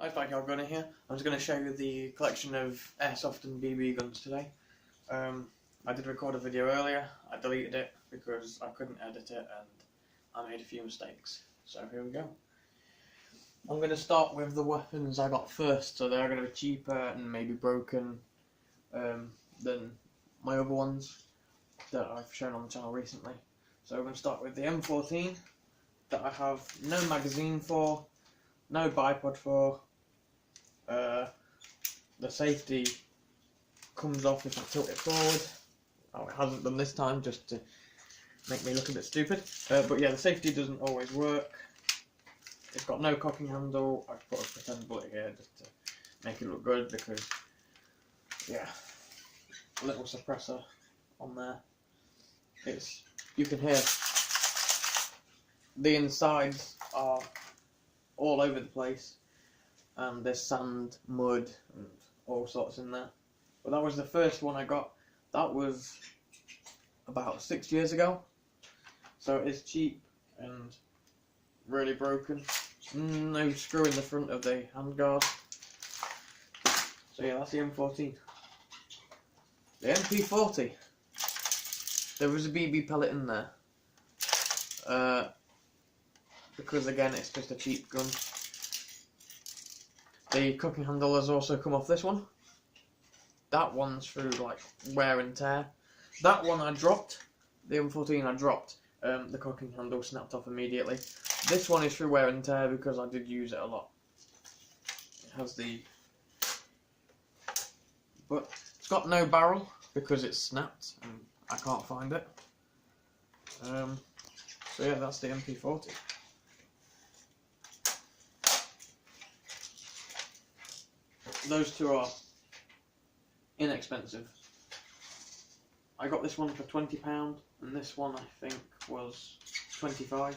Hi, Spike Gunner here. I'm just going to show you the collection of Airsoft and BB guns today. I did record a video earlier. I deleted it because I couldn't edit it and I made a few mistakes. So here we go. I'm going to start with the weapons I got first, so they're going to be cheaper and maybe broken than my other ones that I've shown on the channel recently. So we're going to start with the M14 that I have no magazine for, no bipod for. The safety comes off if I tilt it forward. Oh, it hasn't done this time, just to make me look a bit stupid. But yeah, the safety doesn't always work. It's got no cocking handle. I've put a pretend bullet here just to make it look good because, yeah, a little suppressor on there. You can hear the insides are all over the place. And there's sand, mud, and all sorts in there. But that was the first one I got. That was about 6 years ago. So it's cheap and really broken. No screw in the front of the handguard. So yeah, that's the M14. The MP40. There was a BB pellet in there. Because again, it's just a cheap gun. The cocking handle has also come off this one. That one's through like wear and tear. That one I dropped. The M14 I dropped. The cocking handle snapped off immediately. This one is through wear and tear because I did use it a lot. It has but it's got no barrel because it's snapped and I can't find it. So yeah, that's the MP40. Those two are inexpensive. I got this one for £20 and this one I think was £25.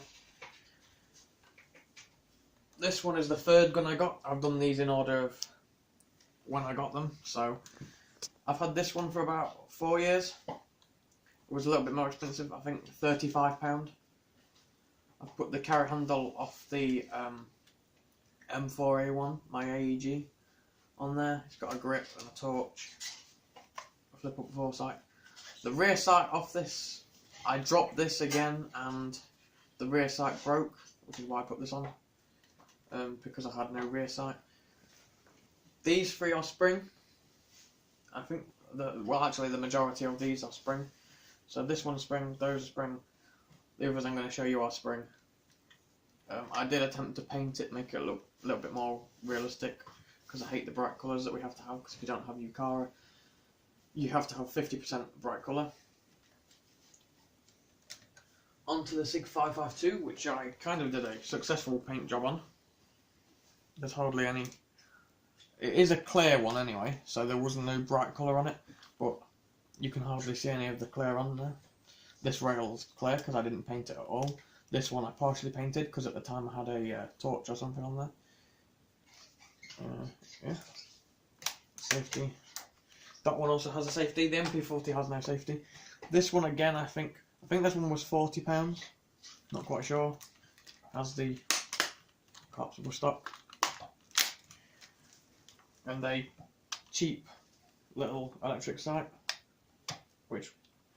This one is the third gun I got. I've done these in order of when I got them. So I've had this one for about 4 years. It was a little bit more expensive, I think £35. I've put the carry handle off the M4A1, my AEG. On there, it's got a grip and a torch, a flip up foresight. The rear sight off this, I dropped this again and the rear sight broke, which is why I put this on, because I had no rear sight. These three are spring. I think, actually the majority of these are spring. So this one's spring, those are spring, the others I'm going to show you are spring. I did attempt to paint it, make it look a little bit more realistic. Because I hate the bright colours that we have to have, because if you don't have Yukara, you have to have 50% bright colour. Onto the SIG 552, which I kind of did a successful paint job on. There's hardly any. It is a clear one anyway, so there wasn't no bright colour on it, but you can hardly see any of the clear on there. This rail's clear because I didn't paint it at all. This one I partially painted because at the time I had a torch or something on there. Yeah, safety. That one also has a safety. The MP40 has no safety. This one again, I think this one was £40. Not quite sure. Has the collapsible stock and a cheap little electric sight, which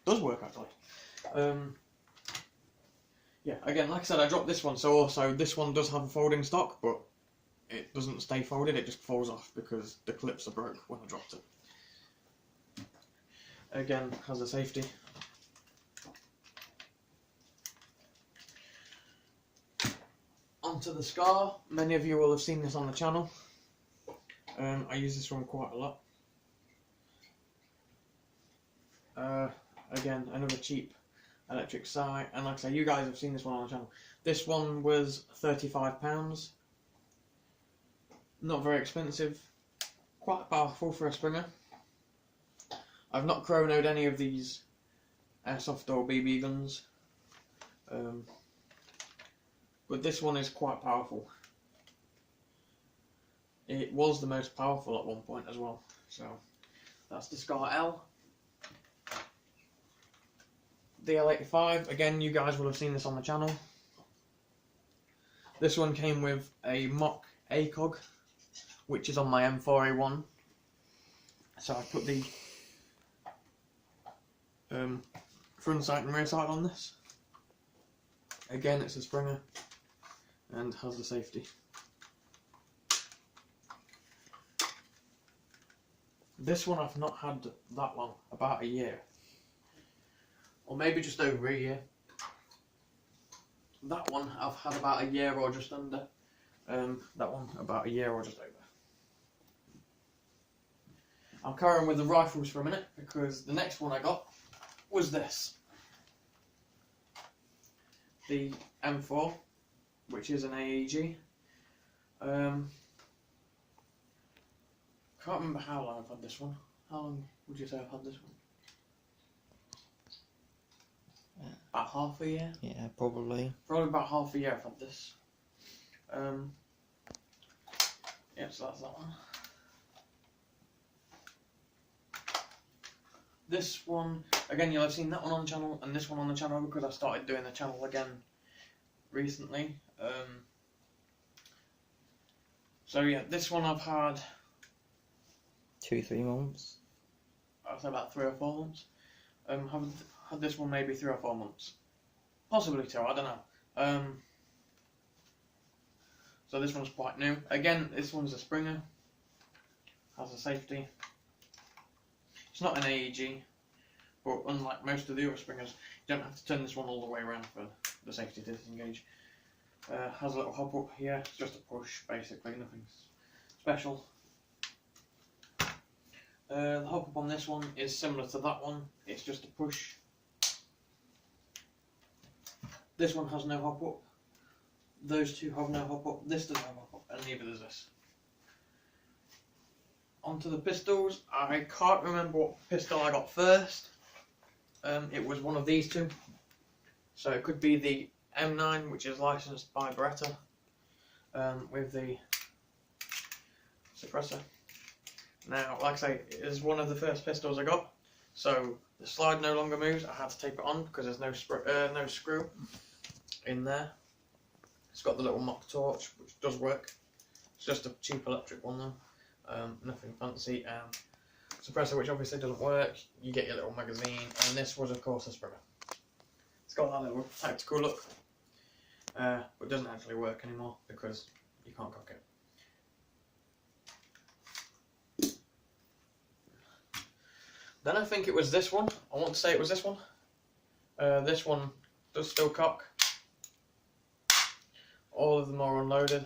does work actually. Yeah, again, like I said, I dropped this one, so also this one does have a folding stock, but it doesn't stay folded, it just falls off because the clips are broke when I dropped it. Again, has a safety. Onto the Scar. Many of you will have seen this on the channel. I use this one quite a lot. Again, another cheap electric sight, and like I say, you guys have seen this one on the channel. This one was £35. Not very expensive, quite powerful for a Springer. I've not chronoed any of these Airsoft or BB guns, but this one is quite powerful. It was the most powerful at one point as well, so that's the Scar L. The L85, again you guys will have seen this on the channel. This one came with a mock ACOG which is on my M4A1. So I put the front sight and rear sight on this. Again, it's a Springer and has the safety. This one I've not had that long, about a year. Or maybe just over a year. That one I've had about a year or just under. That one about a year or just over. I'll carry on with the rifles for a minute because the next one I got was this. The M4, which is an AEG. Can't remember how long I've had this one. How long would you say I've had this one? About half a year? Yeah, probably. Probably about half a year I've had this. Yeah, so that's that one. This one, again, you'll have seen that one on the channel and this one on the channel because I started doing the channel again recently. So yeah, this one I've had 2-3 months. I'd say about 3 or 4 months. Have had this one maybe 3 or 4 months, possibly 2. I don't know. So this one's quite new. Again, this one's a Springer. Has a safety. It's not an AEG, but unlike most of the other Springers, you don't have to turn this one all the way around for the safety to disengage. Has a little hop up here. It's just a push, basically, nothing special. The hop up on this one is similar to that one, it's just a push. This one has no hop up, those two have no hop up, this doesn't have hop up, and neither does this. Onto the pistols, I can't remember what pistol I got first. It was one of these two. So it could be the M9, which is licensed by Beretta, with the suppressor. Now, like I say, it is one of the first pistols I got, so the slide no longer moves. I had to tape it on because there's no screw in there. It's got the little mock torch, which does work. It's just a cheap electric one though, nothing fancy. Suppressor, which obviously doesn't work. You get your little magazine, and this was of course a Springer. It's got that little tactical look, but it doesn't actually work anymore because you can't cock it. Then I think it was this one. I want to say it was this one. This one does still cock. All of them are unloaded.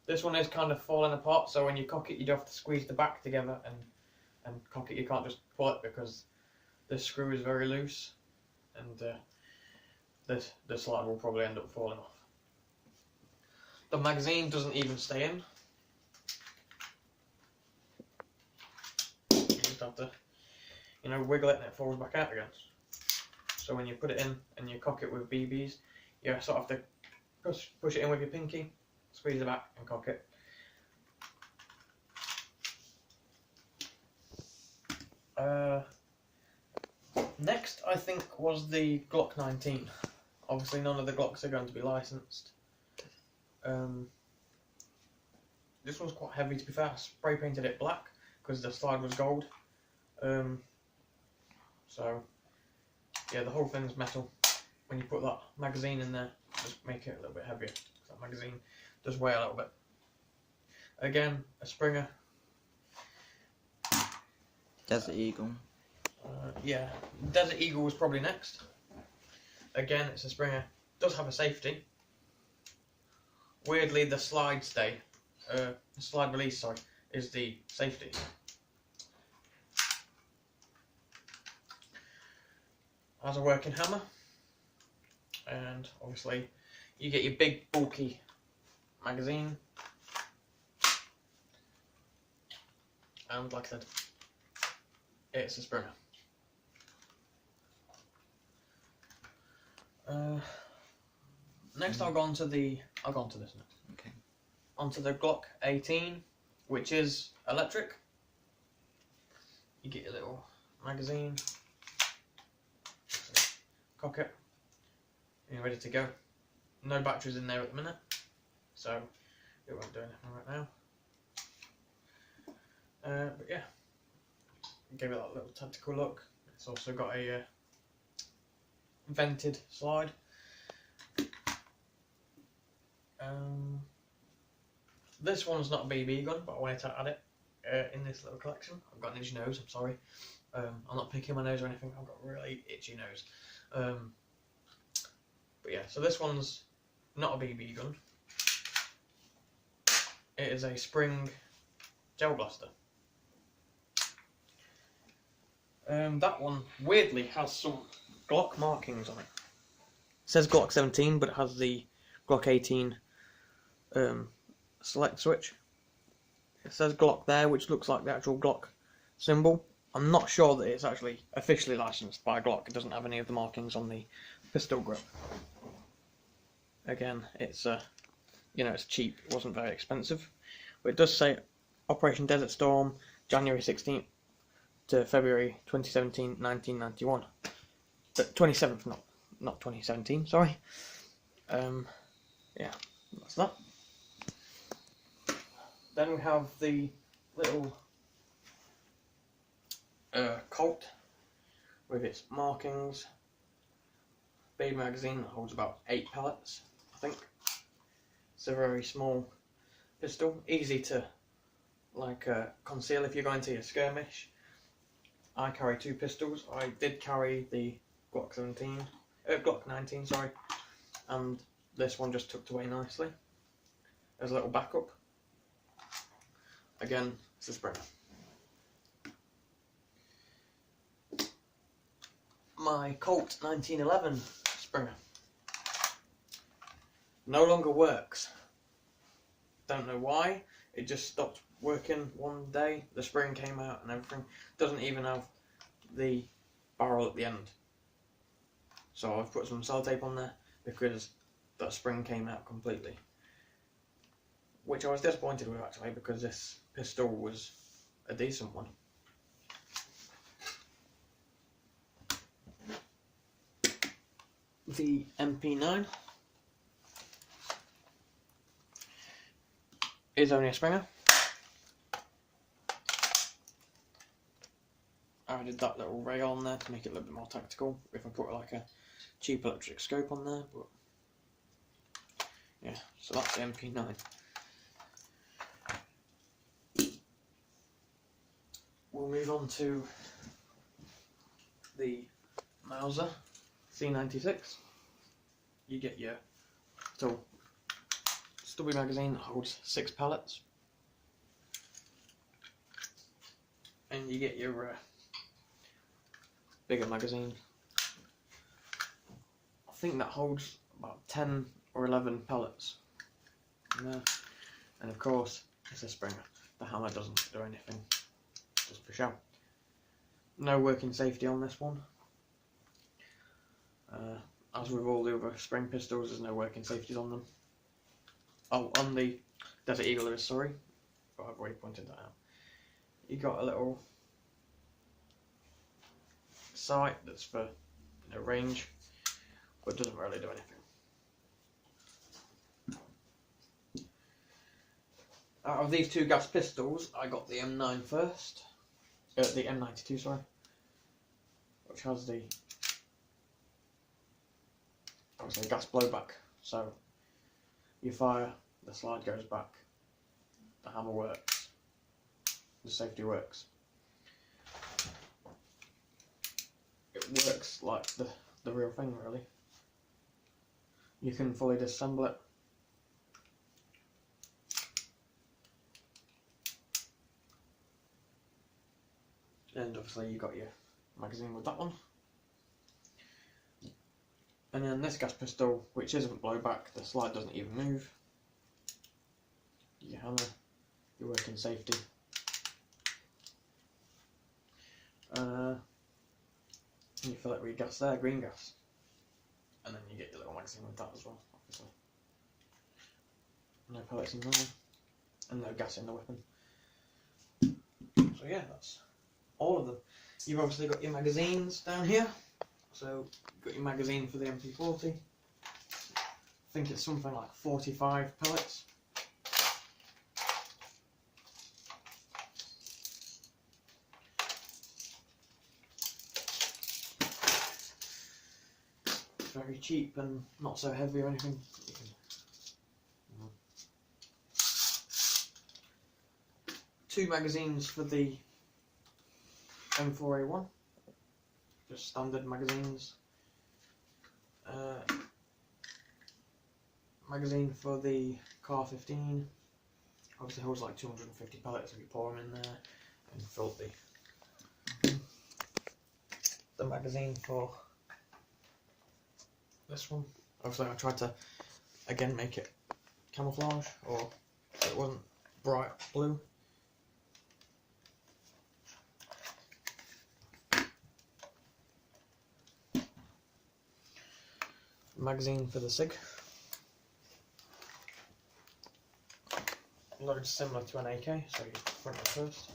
This one is kind of falling apart, so when you cock it, you do have to squeeze the back together and cock it. You can't just pull it because this screw is very loose, and this slide will probably end up falling off. The magazine doesn't even stay in. Have to, wiggle it and it falls back out again. So when you put it in and you cock it with BBs, you sort of have to push it in with your pinky, squeeze it back and cock it. Next, I think, was the Glock 19. Obviously none of the Glocks are going to be licensed. This one's quite heavy, to be fair. I spray painted it black because the slide was gold. So yeah, the whole thing's metal. When you put that magazine in there, just make it a little bit heavier. That magazine does weigh a little bit. Again, a Springer. Desert Eagle. Yeah, Desert Eagle was probably next. Again, it's a Springer. Does have a safety. Weirdly, the slide slide release, sorry, is the safety. Has a working hammer, and obviously you get your big bulky magazine, and like I said, it's a Springer. Next I'll go on to this next. Okay. Onto the Glock 18, which is electric. You get your little magazine, cock it, and you're ready to go. No batteries in there at the minute, so it won't do anything right now. give it that little tactical look. It's also got a vented slide. This one's not a BB gun, but I wanted to add it in this little collection. I've got an itchy nose, I'm sorry. I'm not picking my nose or anything, I've got a really itchy nose. But yeah, so this one's not a BB gun. It is a spring gel blaster. That one weirdly has some Glock markings on it. It says Glock 17, but it has the Glock 18 select switch. It says Glock there, which looks like the actual Glock symbol. I'm not sure that it's actually officially licensed by Glock. It doesn't have any of the markings on the pistol grip. Again, it's it's cheap. It wasn't very expensive, but it does say Operation Desert Storm, January 16th to February 2017, 1991. But 27th, not 2017. Sorry. Yeah, that's that. Then we have the little Colt with its markings. Baby magazine that holds about 8 pellets, I think. It's a very small pistol, easy to conceal if you're going to your skirmish. I carry 2 pistols. I did carry the Glock 19, sorry, and this one just tucked away nicely as a little backup. Again, it's a Springer. My Colt 1911 Springer no longer works. Don't know why. It just stopped working one day. The spring came out and everything. Doesn't even have the barrel at the end. So I've put some sellotape on there because that spring came out completely. Which I was disappointed with actually, because this pistol was a decent one. The MP9 is only a Springer. I added that little rail on there to make it a little bit more tactical if I put like a cheap electric scope on there, but yeah, so that's the MP9. We'll move on to the Mauser C96. You get your little stubby magazine that holds 6 pellets, and you get your bigger magazine. I think that holds about 10 or 11 pellets in there. And of course, it's a Springer. The hammer doesn't do anything, just for show. No working safety on this one. As with all the other spring pistols, there's no working safeties on them. Oh, on the Desert Eagle there is, sorry, but I've already pointed that out. You got a little sight that's for range, but it doesn't really do anything. Out of these 2 gas pistols, I got the M9 first, the M92, sorry, which has the obviously gas blowback. So you fire, the slide goes back, the hammer works, the safety works. It works like the real thing, really. You can fully disassemble it. And obviously you got your magazine with that one. And then this gas pistol, which isn't blowback, the slide doesn't even move. Your hammer, your working safety. And you fill it with your gas there, green gas. And then you get your little magazine with that as well, obviously. No pellets in there, and no gas in the weapon. So yeah, that's all of them. You've obviously got your magazines down here. So you've got your magazine for the MP40. I think it's something like 45 pellets. very cheap and not so heavy or anything. You can, you know. 2 magazines for the M4A1, just standard magazines. Magazine for the Car 15, obviously holds like 250 pellets if you pour them in there, and fill the magazine for this one. Obviously I tried to again make it camouflage, or so it wasn't bright blue. Magazine for the SIG. Loads similar to an AK, so you front it first.